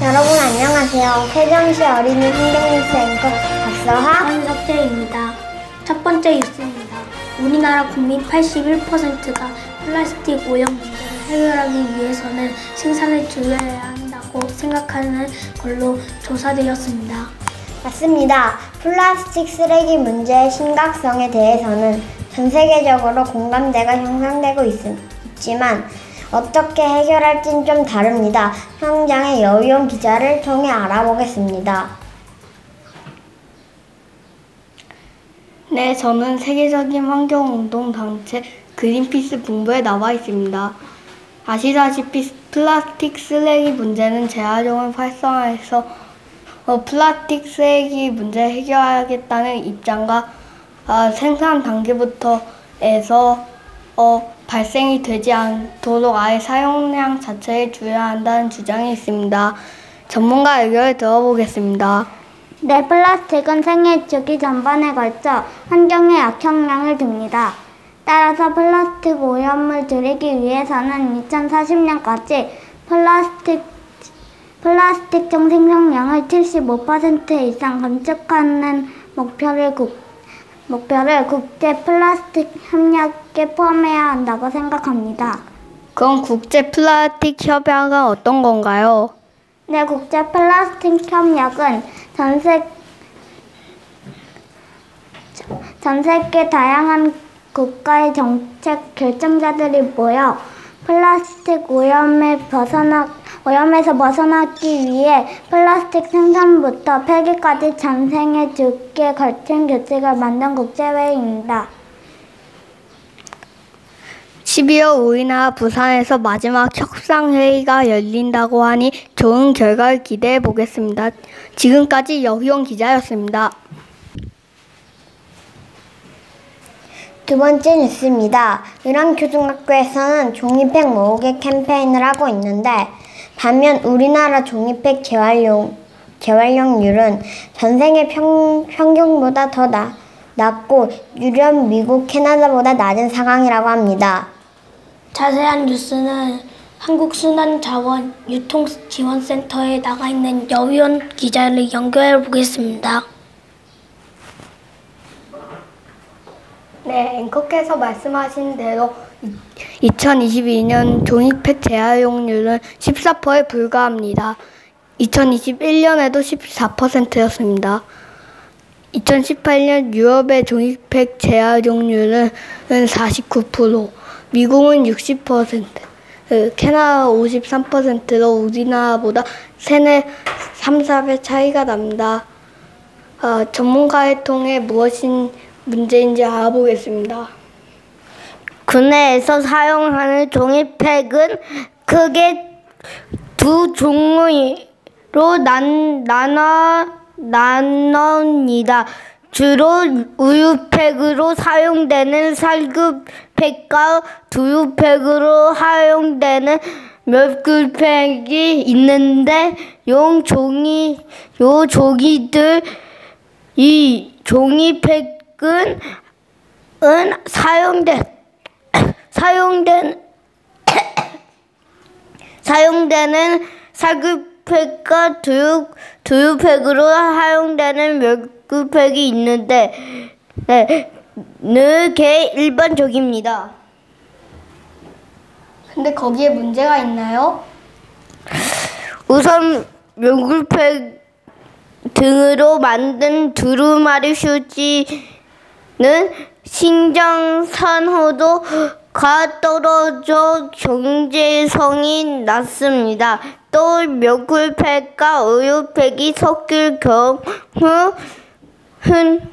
여러분 안녕하세요. 세종시 어린이 환경뉴스 앵커 박서하, 한석재입니다. 첫 번째 뉴스입니다. 우리나라 국민 81%가 플라스틱 오염 문제를 해결하기 위해서는 생산을 줄여야 한다고 생각하는 걸로 조사되었습니다. 맞습니다. 플라스틱 쓰레기 문제의 심각성에 대해서는 전 세계적으로 공감대가 형성되고 있지만 어떻게 해결할지는 좀 다릅니다. 현장의 여유용 기자를 통해 알아보겠습니다. 네, 저는 세계적인 환경운동단체 그린피스 본부에 나와 있습니다. 아시다시피 플라스틱 쓰레기 문제는 재활용을 활성화해서 플라스틱 쓰레기 문제 해결하겠다는 입장과 생산 단계부터 해서 발생이 되지 않도록 아예 사용량 자체를 줄여야 한다는 주장이 있습니다. 전문가 의견을 들어보겠습니다. 네, 플라스틱은 생애 주기 전반에 걸쳐 환경에 악영향을 줍니다. 따라서 플라스틱 오염을 줄이기 위해서는 2040년까지 플라스틱 총 생산량을 75% 이상 감축하는 목표를 국제 플라스틱 협약에 포함해야 한다고 생각합니다. 그럼 국제 플라스틱 협약은 어떤 건가요? 네, 국제 플라스틱 협약은 전 세계 다양한 국가의 정책 결정자들이 모여 플라스틱 오염에서 벗어나기 위해 플라스틱 생산부터 폐기까지 전생에 주기에 걸친 규칙을 만든 국제회의입니다. 12월 우리나라 부산에서 마지막 협상회의가 열린다고 하니 좋은 결과를 기대해 보겠습니다. 지금까지 여희용 기자였습니다. 두 번째 뉴스입니다. 의랑초등학교에서는 종이팩 모으기 캠페인을 하고 있는데 반면 우리나라 종이팩 재활용률은 전 세계 평균보다 더 낮고 유럽, 미국, 캐나다보다 낮은 상황이라고 합니다. 자세한 뉴스는 한국순환자원 유통지원센터에 나가 있는 여위원 기자를 연결해 보겠습니다. 네, 앵커께서 말씀하신 대로 2022년 종이팩 재활용률은 14%에 불과합니다. 2021년에도 14%였습니다. 2018년 유럽의 종이팩 재활용률은 49%, 미국은 60%, 캐나다 53%로 우리나라보다 3-4배 차이가 납니다. 전문가를 통해 무엇이 문제인지 알아보겠습니다. 국내에서 사용하는 종이팩은 크게 두 종류로 나눠집니다. 주로 우유팩으로 사용되는 살구팩과 두유팩으로 사용되는 멸균팩이 있는데 이 종이팩은 사용되는 살구팩과 두유팩으로 사용되는 멸균팩이 있는데 게 일반적입니다. 근데 거기에 문제가 있나요? 우선 멸균팩 등으로 만든 두루마리 휴지는 신장산호도가 떨어져 경제성이 낮습니다. 또 멸균팩과 우유팩이 섞일 경우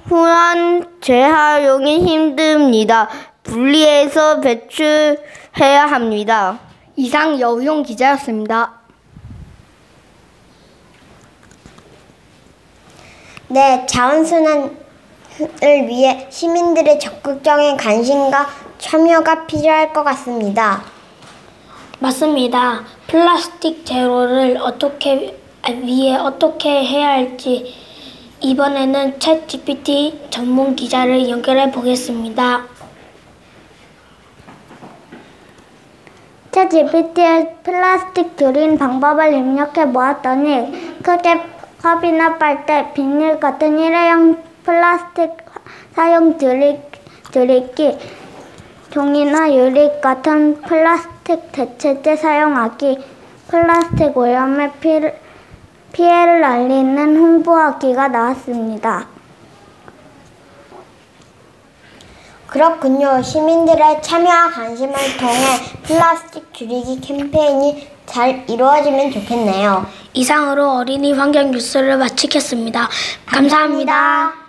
후한 재활용이 힘듭니다. 분리해서 배출해야 합니다. 이상 여희용 기자였습니다. 네, 자원순환을 위해 시민들의 적극적인 관심과 참여가 필요할 것 같습니다. 맞습니다. 플라스틱 제로를 어떻게 해야 할지 이번에는 챗GPT 전문 기자를 연결해 보겠습니다. 챗GPT에 플라스틱 줄인 방법을 입력해 보았더니 크게 컵이나 빨대, 비닐 같은 일회용 플라스틱 사용 줄이기, 종이나 유리 같은 플라스틱 대체제 사용하기, 플라스틱 오염에 피해를 알리는 홍보하기가 나왔습니다. 그렇군요. 시민들의 참여와 관심을 통해 플라스틱 줄이기 캠페인이 잘 이루어지면 좋겠네요. 이상으로 어린이 환경 뉴스를 마치겠습니다. 감사합니다.